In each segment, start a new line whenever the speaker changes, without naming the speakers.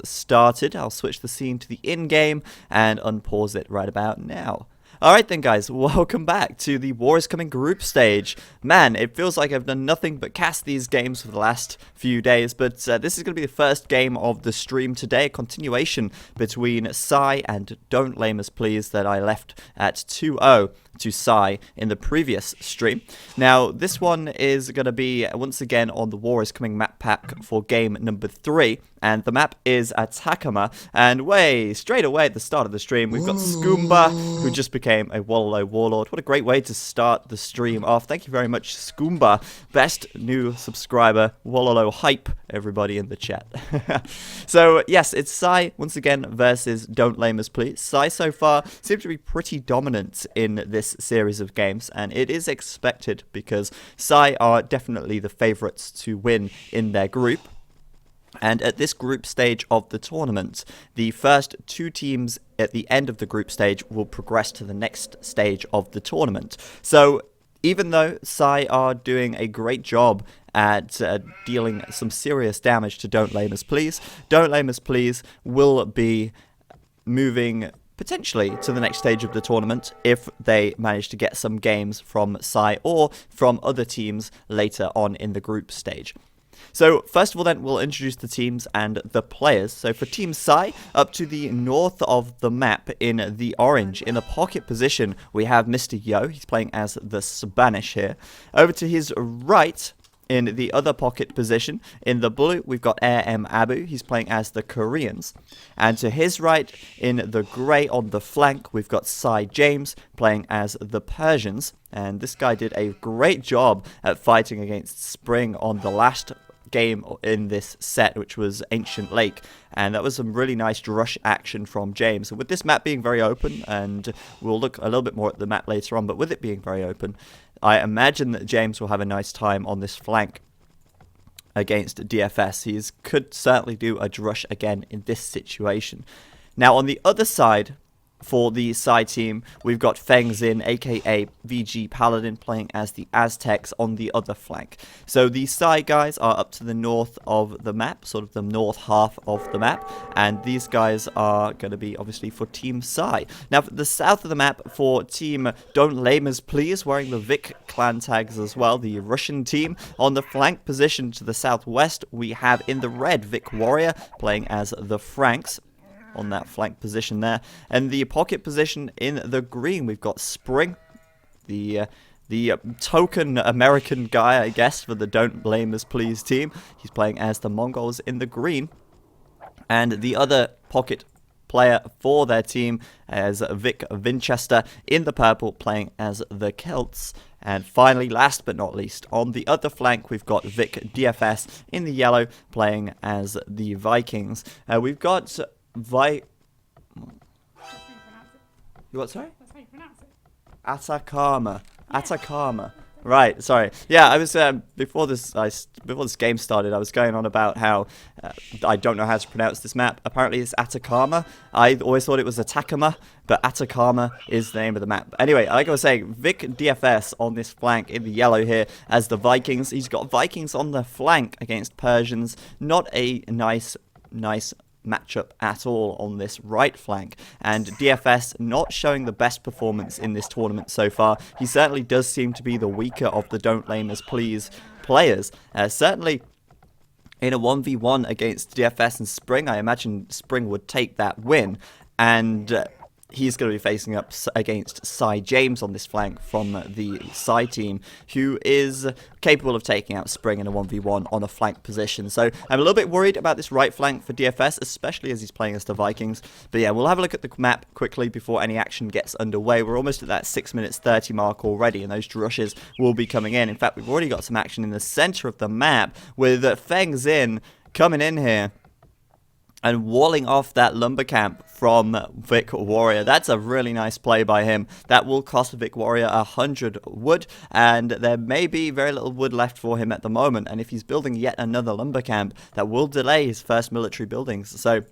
started. I'll switch the scene to the in-game and unpause it right about now. Alright then guys, welcome back to the War is Coming group stage. Man, it feels like I've done nothing but cast these games for the last few days, but this is going to be the first game of the stream today, a continuation between Sai and Don't Lame Us Please that I left at 2-0 to Sai in the previous stream. Now, this one is going to be, once again, on the War is Coming map pack for game number 3, and the map is Atacama, and straight away at the start of the stream, we've got Skoomba, who just became a Wololo Warlord. What a great way to start the stream off. Thank you very much, Skoomba. Best new subscriber, Wololo hype, everybody in the chat. So, yes, it's Sai, once again, versus Don't Lame Us Please. Sai, so far, seems to be pretty dominant in this series of games, and it is expected because Sai are definitely the favourites to win in their group. And at this group stage of the tournament, the first 2 teams at the end of the group stage will progress to the next stage of the tournament. So even though Sai are doing a great job at dealing some serious damage to Don't Lame Us Please, Don't Lame Us Please will be moving potentially to the next stage of the tournament if they manage to get some games from Sai or from other teams later on in the group stage. So first of all then, we'll introduce the teams and the players. So for Team Sai, up to the north of the map in the orange, in the pocket position, we have Mr. Yo. He's playing as the Spanish here. Over to his right, in the other pocket position, in the blue, we've got Air M. Abu. He's playing as the Koreans. And to his right, in the grey on the flank, we've got Sai James playing as the Persians. And this guy did a great job at fighting against Spring on the last game in this set, which was Ancient Lake, and that was some really nice rush action from James. And with this map being very open, and we'll look a little bit more at the map later on, but with it being very open, I imagine that James will have a nice time on this flank against DFS. He could certainly do a rush again in this situation. Now on the other side, for the Sai team, we've got Feng Xin, aka VG Paladin, playing as the Aztecs on the other flank. So the Sai guys are up to the north of the map, sort of the north half of the map, and these guys are going to be obviously for Team Sai. Now for the south of the map, for Team Don't Lame Us Please, wearing the Vic clan tags as well, the Russian team. On the flank position to the southwest, we have in the red Vic Warrior, playing as the Franks, on that flank position there. And the pocket position in the green, we've got Spring, the token American guy, I guess, for the Don't Blame Us Please team. He's playing as the Mongols in the green. And the other pocket player for their team as Vic Winchester in the purple, playing as the Celts. And finally, last but not least, on the other flank, we've got Vic DFS in the yellow, playing as the Vikings. We've got You what, sorry?
That's how you pronounce it.
Atacama.
Yeah.
Atacama. Right, sorry. Yeah, I was before this game started, I was going on about how I don't know how to pronounce this map. Apparently it's Atacama. I always thought it was Atacama, but Atacama is the name of the map. Anyway, like I was saying, Vic DFS on this flank in the yellow here as the Vikings. He's got Vikings on the flank against Persians. Not a nice matchup at all on this right flank, and DFS not showing the best performance in this tournament so far. He certainly does seem to be the weaker of the Don't Lame Us Please players. Certainly in a 1v1 against DFS and Spring, I imagine Spring would take that win, and he's going to be facing up against Sai James on this flank from the Sai team, who is capable of taking out Spring in a 1v1 on a flank position. So I'm a little bit worried about this right flank for DFS, especially as he's playing as the Vikings. But yeah, we'll have a look at the map quickly before any action gets underway. We're almost at that 6 minutes 30 mark already, and those rushes will be coming in. In fact, we've already got some action in the center of the map with Feng Xin coming in here and walling off that lumber camp from Vic Warrior. That's a really nice play by him. That will cost Vic Warrior 100 wood, and there may be very little wood left for him at the moment. And if he's building yet another lumber camp, that will delay his first military buildings. So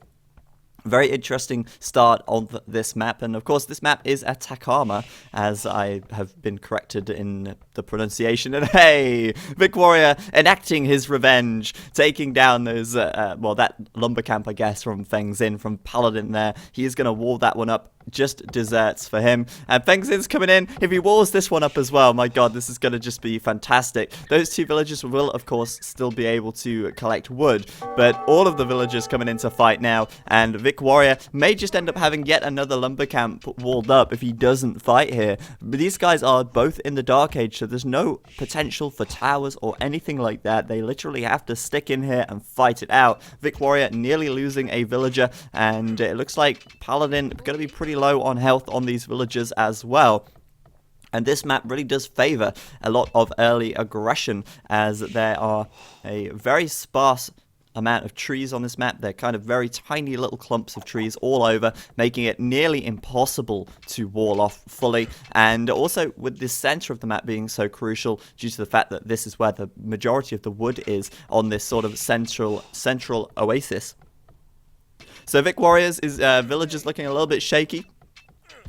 Very interesting start on this map, and of course this map is Atacama, as I have been corrected in the pronunciation. And hey, Vic Warrior enacting his revenge, taking down those, well, that lumber camp, I guess, from Feng Xin, from Paladin there. He is going to wall that one up. Just desserts for him. And Feng Xin's coming in. If he walls this one up as well, my god, this is going to just be fantastic. Those two villagers will, of course, still be able to collect wood, but all of the villagers coming in to fight now, and Vic Warrior may just end up having yet another lumber camp walled up if he doesn't fight here. But these guys are both in the Dark Age, so there's no potential for towers or anything like that. They literally have to stick in here and fight it out. Vic Warrior nearly losing a villager, and it looks like Paladin going to be pretty low on health on these villagers as well. And this map really does favor a lot of early aggression, as there are a very sparse amount of trees on this map. They're kind of very tiny little clumps of trees all over, making it nearly impossible to wall off fully. And also with the center of the map being so crucial due to the fact that this is where the majority of the wood is, on this sort of central oasis. So Vic Warriors is villagers looking a little bit shaky.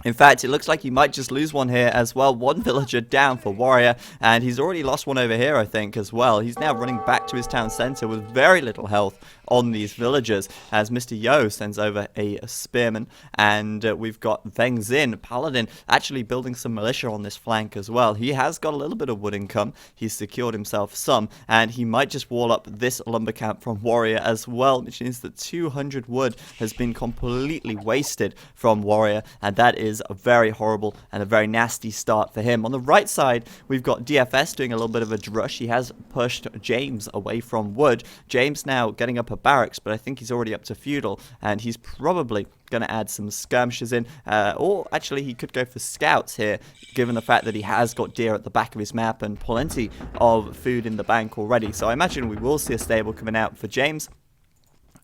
In fact, it looks like he might just lose one here as well. One villager down for Warrior, and he's already lost one over here, I think, as well. He's now running back to his town center with very little health on these villagers, as Mr. Yo sends over a spearman, and we've got Feng Xin, Paladin, actually building some militia on this flank as well. He has got a little bit of wood income. He's secured himself some, and he might just wall up this lumber camp from Warrior as well, which means that 200 wood has been completely wasted from Warrior, and that is a very horrible and a very nasty start for him. On the right side, we've got DFS doing a little bit of a drush. He has pushed James away from wood. James now getting up a barracks, but I think he's already up to feudal, and he's probably going to add some skirmishers in, or actually he could go for scouts here, given the fact that he has got deer at the back of his map and plenty of food in the bank already. So I imagine we will see a stable coming out for James,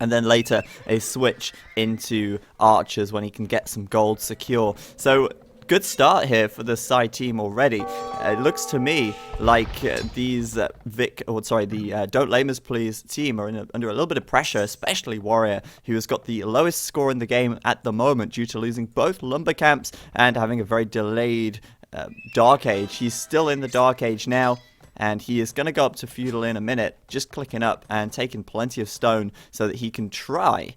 and then later a switch into archers when he can get some gold secure. So good start here for the side team already. It looks to me like these Don't Lame Us Please team are under a little bit of pressure, especially Warrior, who has got the lowest score in the game at the moment due to losing both lumber camps and having a very delayed Dark Age. He's still in the Dark Age now, and he is going to go up to feudal in a minute, just clicking up and taking plenty of stone so that he can try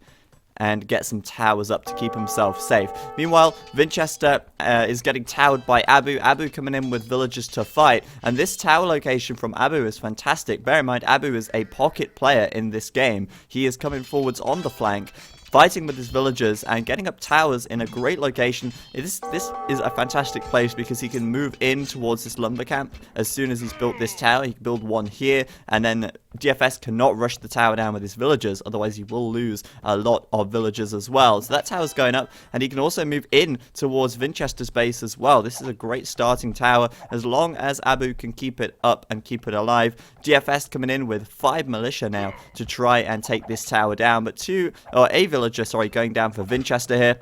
and get some towers up to keep himself safe. Meanwhile, Winchester is getting towered by Abu. Abu coming in with villagers to fight, and this tower location from Abu is fantastic. Bear in mind, Abu is a pocket player in this game. He is coming forwards on the flank, fighting with his villagers and getting up towers in a great location. This is a fantastic place because he can move in towards this lumber camp as soon as he's built this tower. He can build one here, and then DFS cannot rush the tower down with his villagers, otherwise he will lose a lot of villagers as well. So that tower's going up, and he can also move in towards Winchester's base as well. This is a great starting tower as long as Abu can keep it up and keep it alive. DFS coming in with 5 militia now to try and take this tower down, but a villager, going down for Winchester here.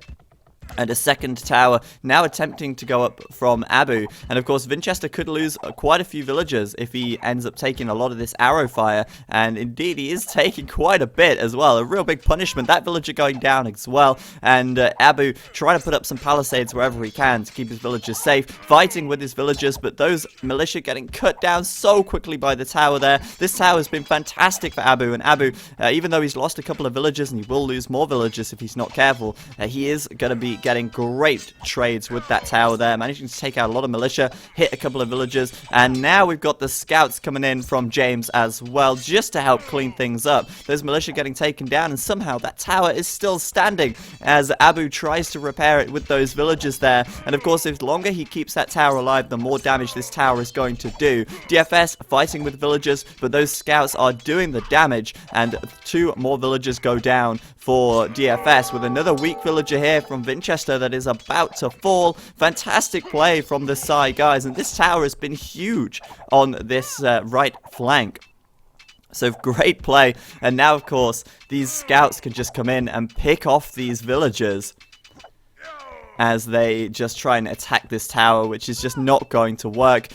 And a second tower now attempting to go up from Abu. And of course, Winchester could lose quite a few villagers if he ends up taking a lot of this arrow fire. And indeed, he is taking quite a bit as well. A real big punishment. That villager going down as well. And Abu trying to put up some palisades wherever he can to keep his villagers safe. Fighting with his villagers, but those militia getting cut down so quickly by the tower there. This tower has been fantastic for Abu. And Abu, even though he's lost a couple of villagers, and he will lose more villagers if he's not careful, he is going to be getting great trades with that tower there, managing to take out a lot of militia, hit a couple of villagers, and now we've got the scouts coming in from James as well, just to help clean things up. Those militia getting taken down, and somehow that tower is still standing as Abu tries to repair it with those villagers there. And of course, the longer he keeps that tower alive, the more damage this tower is going to do. DFS fighting with villagers, but those scouts are doing the damage, and 2 more villagers go down for DFS, with another weak villager here from Winchester that is about to fall. Fantastic play from the side, guys, and this tower has been huge on this right flank. So great play, and now of course these scouts can just come in and pick off these villagers. as they just try and attack this tower, which is just not going to work.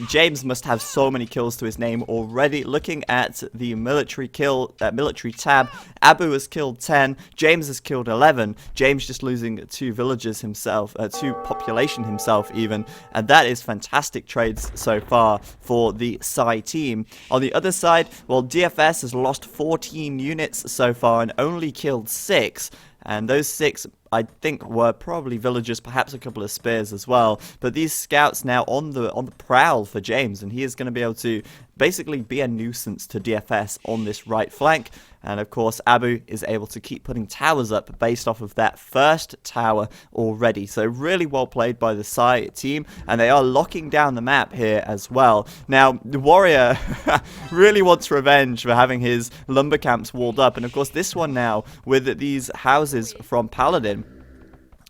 James must have so many kills to his name already. Looking at the military tab, Abu has killed 10, James has killed 11. James just losing 2 villagers himself, 2 population himself even, and that is fantastic trades so far for the Psy team. On the other side, well, DFS has lost 14 units so far and only killed 6. And those 6, I think, were probably villagers, perhaps a couple of spears as well. But these scouts now on the prowl for James, and he is going to be able to basically be a nuisance to DFS on this right flank. And of course, Abu is able to keep putting towers up based off of that first tower already. So really well played by the Psy team, and they are locking down the map here as well. Now, the warrior really wants revenge for having his lumber camps walled up. And of course, this one now with these houses from Paladin,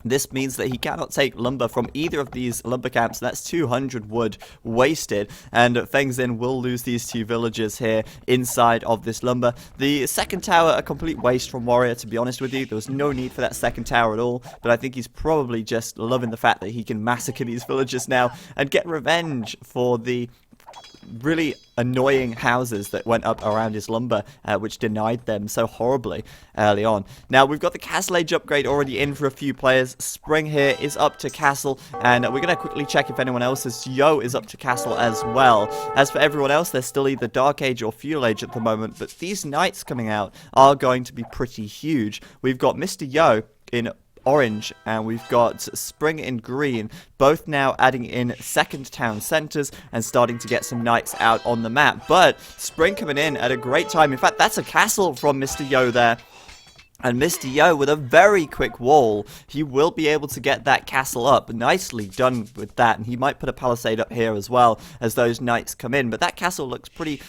this means that he cannot take lumber from either of these lumber camps. That's 200 wood wasted, and Fengzin will lose these 2 villagers here inside of this lumber. The second tower, a complete waste from Warrior, to be honest with you. There was no need for that second tower at all, but I think he's probably just loving the fact that he can massacre these villagers now and get revenge for the really annoying houses that went up around his lumber, which denied them so horribly early on. Now, we've got the Castle Age upgrade already in for a few players. Spring here is up to Castle, and we're going to quickly check if anyone else's Yo is up to Castle as well. As for everyone else, they're still either Dark Age or Fuel Age at the moment, but these knights coming out are going to be pretty huge. We've got Mr. Yo in orange, and we've got Spring in green, both now adding in second town centers and starting to get some knights out on the map. But Spring coming in at a great time. In fact, that's a castle from Mr. Yo there. And Mr. Yo, with a very quick wall, he will be able to get that castle up. Nicely done with that. And he might put a palisade up here as well as those knights come in. But that castle looks pretty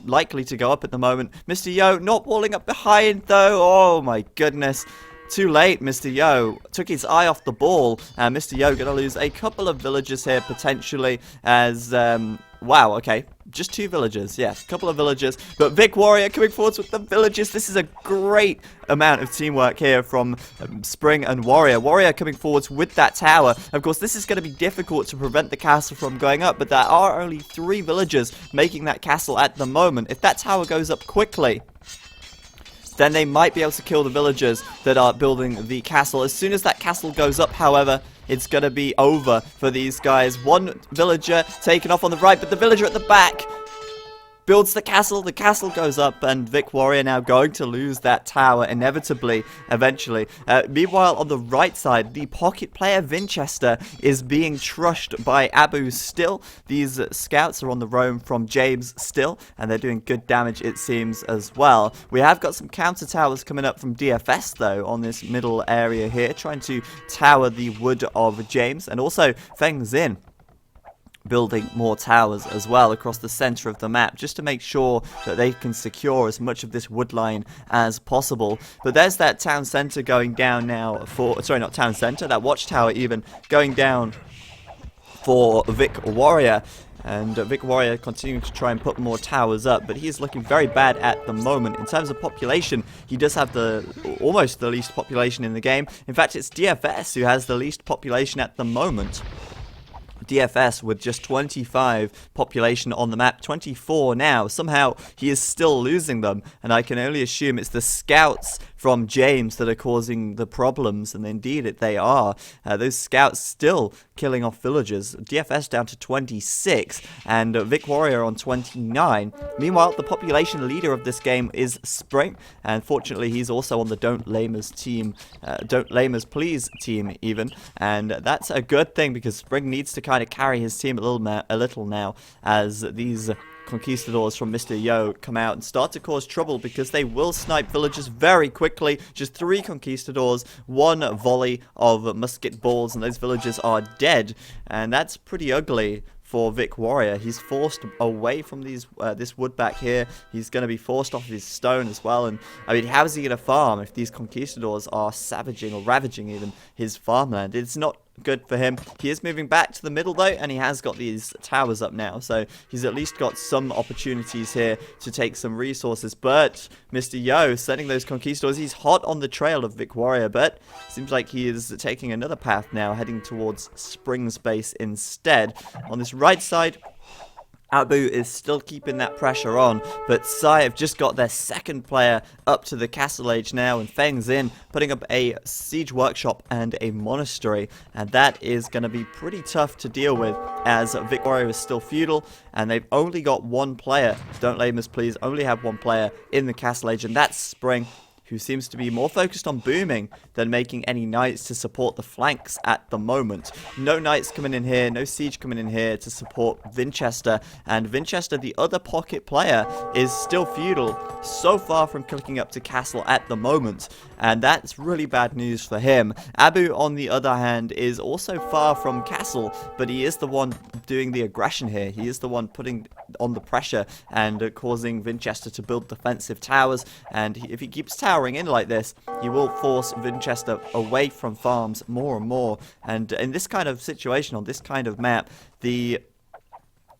likely to go up at the moment. Mr. Yo not walling up behind, though. Oh, my goodness. Too late, Mr. Yo took his eye off the ball, and Mr. Yo going to lose a couple of villagers here, potentially, as, wow, okay, just 2 villagers, yes, a couple of villagers, but Vic Warrior coming forwards with the villagers. This is a great amount of teamwork here from Spring and Warrior. Warrior coming forwards with that tower. Of course, this is going to be difficult to prevent the castle from going up, but there are only 3 villagers making that castle at the moment. If that tower goes up quickly, then they might be able to kill the villagers that are building the castle. As soon as that castle goes up, however, it's going to be over for these guys. 1 villager taken off on the right, but the villager at the back builds the castle goes up, and Vic Warrior now going to lose that tower inevitably, eventually. Meanwhile, on the right side, the pocket player Winchester is being trushed by Abu still. These scouts are on the roam from James still, and they're doing good damage, it seems, as well. We have got some counter towers coming up from DFS, though, on this middle area here, trying to tower the wood of James, and also Feng Xin building more towers as well across the center of the map, just to make sure that they can secure as much of this wood line as possible. But there's that town center going down now for, sorry, not town center, that watchtower even going down for Vic Warrior. And Vic Warrior continuing to try and put more towers up, but he is looking very bad at the moment. In terms of population, he does have almost the least population in the game. In fact, it's DFS who has the least population at the moment. DFS with just 25 population on the map, 24 now. Somehow he is still losing them, and I can only assume it's the scouts from James that are causing the problems, and indeed they are. Those scouts still killing off villagers. DFS down to 26, and Vic Warrior on 29. Meanwhile, the population leader of this game is Spring, and fortunately he's also on the Don't Lame Us team, Don't Lame Us Please team even, and that's a good thing because Spring needs to kind of carry his team a little now as these conquistadors from Mr. Yo come out and start to cause trouble because they will snipe villagers very quickly. Just 3 conquistadors, 1 volley of musket balls, and those villagers are dead, and that's pretty ugly for Vic Warrior. He's forced away from these this wood back here. He's going to be forced off his stone as well, and I mean, how is he going to farm if these conquistadors are savaging or ravaging even his farmland? It's not good for him. He is moving back to the middle though, and he has got these towers up now, so he's at least got some opportunities here to take some resources. But Mr. Yo sending those conquistadors, he's hot on the trail of Vic Warrior, but seems like he is taking another path now, heading towards Spring's base instead. On this right side, Abu is still keeping that pressure on, but Sai have just got their second player up to the castle age now, and Feng Xin putting up a siege workshop and a monastery, and that is going to be pretty tough to deal with, as Vic Warrior is still feudal, and they've only got one player, don't blame us please, only have one player in the castle age, and that's Spring, who seems to be more focused on booming than making any knights to support the flanks at the moment. No knights coming in here, no siege coming in here to support Winchester, and Winchester, the other pocket player, is still feudal, so far from clicking up to castle at the moment, and that's really bad news for him. Abu, on the other hand, is also far from castle, but he is the one doing the aggression here. He is the one putting on the pressure and causing Winchester to build defensive towers, and if he keeps towering in like this, he will force Winchester away from farms more and more. And in this kind of situation, on this kind of map, the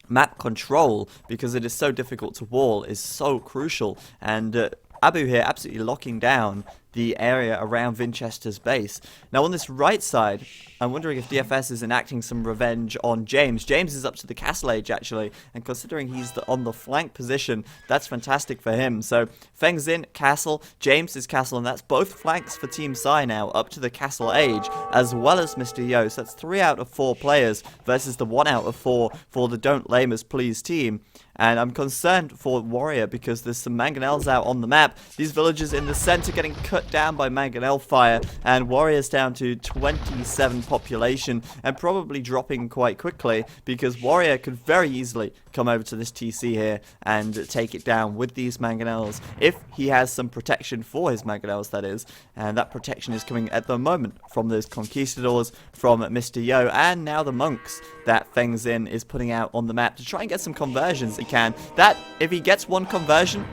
map control, because it is so difficult to wall, is so crucial. And Abu here absolutely locking down the area around Winchester's base. Now on this right side, I'm wondering if DFS is enacting some revenge on James. James is up to the castle age actually, and considering he's on the flank position, that's fantastic for him. So Feng Xin, castle, James is castle, and that's both flanks for Team Sai now, up to the castle age, as well as Mr. Yo. So that's 3 out of 4 players versus the 1 out of 4 for the Don't Lame Us Please team. And I'm concerned for Warrior because there's some mangonels out on the map. These villagers in the center getting cut down by mangonel fire, and Warrior's down to 27 population and probably dropping quite quickly, because Warrior could very easily come over to this TC here and take it down with these mangonels if he has some protection for his mangonels, that is. And that protection is coming at the moment from those conquistadors, from Mr. Yo, and now the monks that Feng Xin is putting out on the map to try and get some conversions he can. That, if he gets one conversion,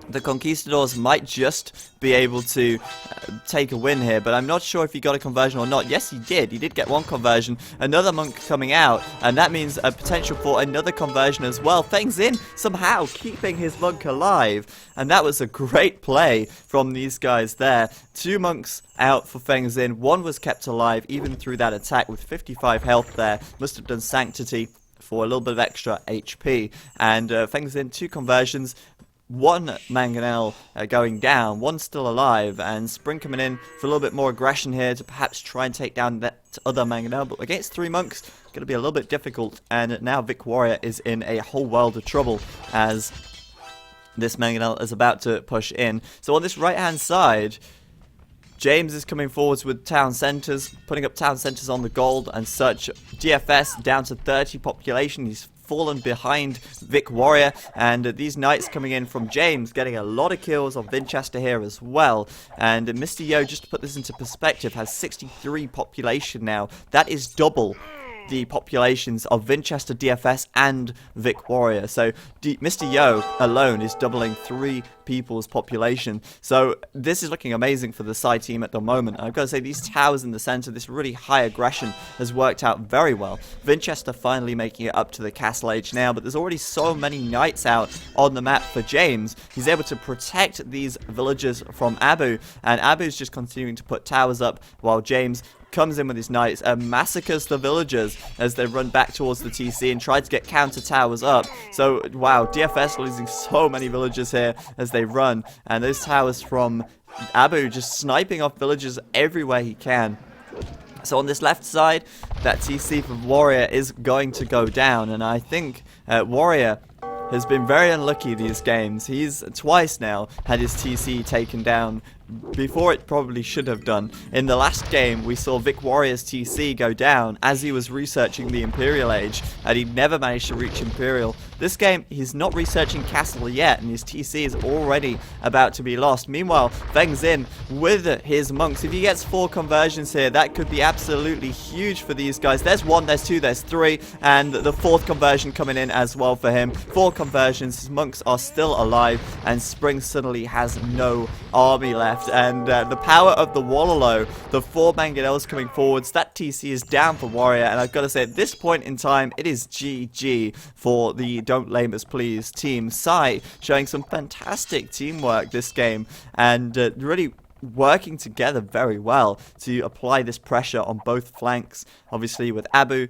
the conquistadors might just be able to take a win here, but I'm not sure if he got a conversion or not. Yes, he did. He did get one conversion. Another monk coming out, and that means a potential for another conversion as well. Feng Xin somehow keeping his monk alive, and that was a great play from these guys there. 2 monks out for Feng Xin. 1 was kept alive even through that attack with 55 health there. Must have done Sanctity for a little bit of extra HP. And Feng Xin, 2 conversions. 1 mangonel going down, 1 still alive, and Spring coming in for a little bit more aggression here to perhaps try and take down that other mangonel, but against 3 monks, going to be a little bit difficult. And now Vic Warrior is in a whole world of trouble as this mangonel is about to push in. So on this right hand side, James is coming forwards with town centres, putting up town centres on the gold and such. DFS down to 30 population. He's fallen behind Vic Warrior, and these knights coming in from James getting a lot of kills on Winchester here as well. And Mr. Yo, just to put this into perspective, has 63 population now. That is double the populations of Winchester, DFS, and Vic Warrior. So Mr. Yo alone is doubling 3 people's population. So this is looking amazing for the Sai team at the moment. I've got to say, these towers in the center, this really high aggression has worked out very well. Winchester finally making it up to the castle age now, but there's already so many knights out on the map for James. He's able to protect these villagers from Abu, and Abu's just continuing to put towers up while James comes in with his knights and massacres the villagers as they run back towards the TC and try to get counter towers up. So, wow, DFS losing so many villagers here as they run, and those towers from Abu just sniping off villagers everywhere he can. So on this left side, that TC for Warrior is going to go down, and I think Warrior has been very unlucky these games. He's twice now had his TC taken down before it probably should have done. In the last game, we saw Vic Warrior's TC go down as he was researching the Imperial Age, and he never managed to reach Imperial. This game, he's not researching Castle yet, and his TC is already about to be lost. Meanwhile, Feng Xin with his monks, if he gets 4 conversions here, that could be absolutely huge for these guys. There's 1, there's 2, there's 3, and the 4th conversion coming in as well for him. 4 conversions, his monks are still alive, and Spring suddenly has no army left. left, and the power of the Wallow, the 4 mangonels coming forwards, that TC is down for Warrior, and I've got to say, at this point in time, it is GG for the Don't Lame Us Please team. Sai showing some fantastic teamwork this game, and really working together very well to apply this pressure on both flanks. Obviously with Abu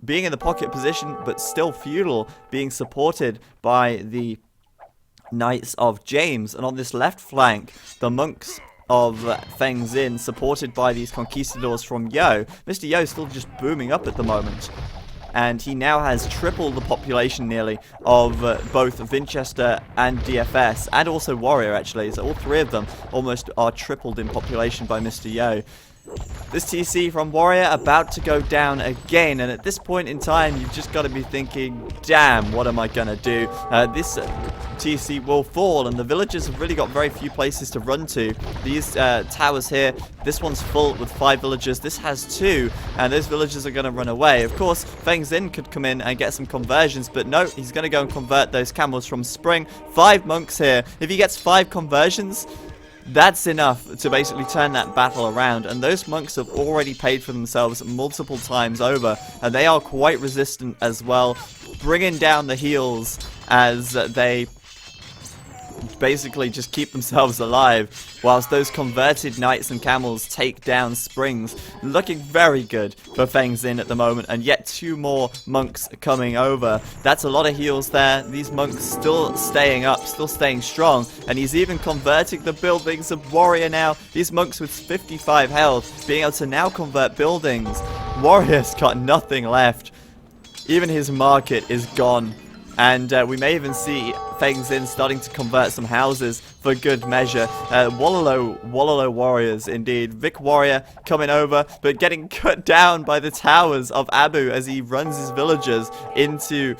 being in the pocket position but still feudal, being supported by the Knights of James, and on this left flank the monks of Feng Xin supported by these conquistadors from Yo. Mr. Yo still just booming up at the moment, and he now has triple the population nearly of both Winchester and DFS, and also Warrior actually, so all 3 of them almost are tripled in population by Mr. Yo. This TC from Warrior about to go down again, and at this point in time you've just got to be thinking, damn, what am I gonna do? This TC will fall, and the villagers have really got very few places to run to. These towers here, this one's full with 5 villagers, this has 2, and those villagers are going to run away. Of course, Feng Xin could come in and get some conversions, but no, he's going to go and convert those camels from Spring. 5 monks here. If he gets 5 conversions, that's enough to basically turn that battle around, and those monks have already paid for themselves multiple times over, and they are quite resistant as well, bringing down the heals as they basically just keep themselves alive, whilst those converted knights and camels take down Springs. Looking very good for Feng Xin at the moment, and yet 2 more monks coming over. That's a lot of heals there. These monks still staying up, still staying strong, and he's even converting the buildings of Warrior now. These monks with 55 health being able to now convert buildings. Warrior's got nothing left. Even his market is gone. And we may even see Feng Xin starting to convert some houses for good measure. Wallow warriors indeed. Vic Warrior coming over, but getting cut down by the towers of Abu as he runs his villagers into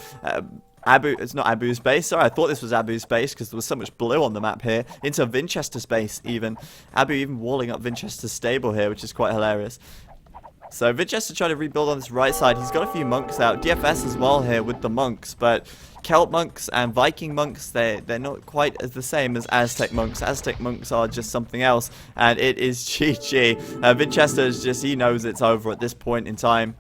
Abu. It's not Abu's base. Sorry, I thought this was Abu's base because there was so much blue on the map here. Into Winchester's base even. Abu even walling up Winchester's stable here, which is quite hilarious. So Winchester trying to rebuild on this right side. He's got a few monks out. DFS as well here with the monks, but Celt monks and Viking monks, they're not quite as the same as Aztec monks. Aztec monks are just something else, and it is GG. Winchester is just, he knows it's over at this point in time.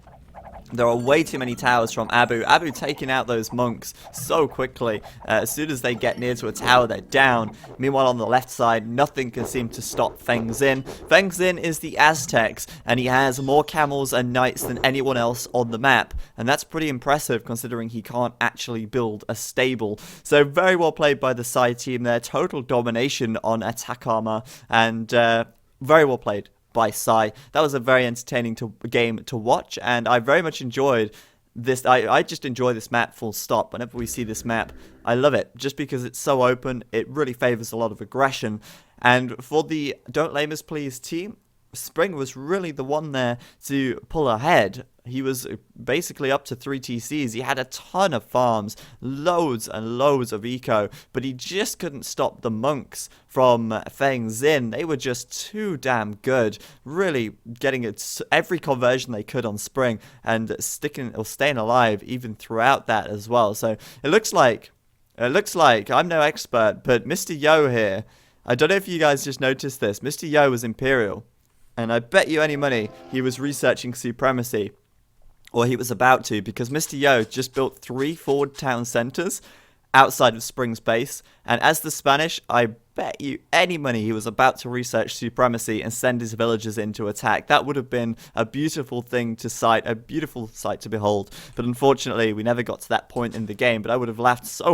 There are way too many towers from Abu. Abu taking out those monks so quickly. As soon as they get near to a tower, they're down. Meanwhile, on the left side, nothing can seem to stop Feng Xin. Feng Xin is the Aztecs, and he has more camels and knights than anyone else on the map. And that's pretty impressive, considering he can't actually build a stable. So very well played by the Sai team there. Total domination on attack armor, and very well played by Sai. That was a very entertaining game to watch, and I very much enjoyed this. I just enjoy this map full stop. Whenever we see this map, I love it, just because it's so open. It really favors a lot of aggression, and for the Don't Lame Us Please team, Spring was really the one there to pull ahead. He was basically up to 3 TCs. He had a ton of farms, loads and loads of eco, but he just couldn't stop the monks from Feng Xin. They were just too damn good, really getting every conversion they could on Spring and sticking or staying alive even throughout that as well. So it looks like I'm no expert, but Mr. Yo here, I don't know if you guys just noticed this. Mr. Yo was Imperial, and I bet you any money he was researching supremacy. Or he was about to, because Mr. Yo just built 3 forward town centers outside of Spring's base. And as the Spanish, I bet you any money he was about to research supremacy and send his villagers in to attack. That would have been a beautiful thing to sight, a beautiful sight to behold. But unfortunately, we never got to that point in the game. But I would have laughed so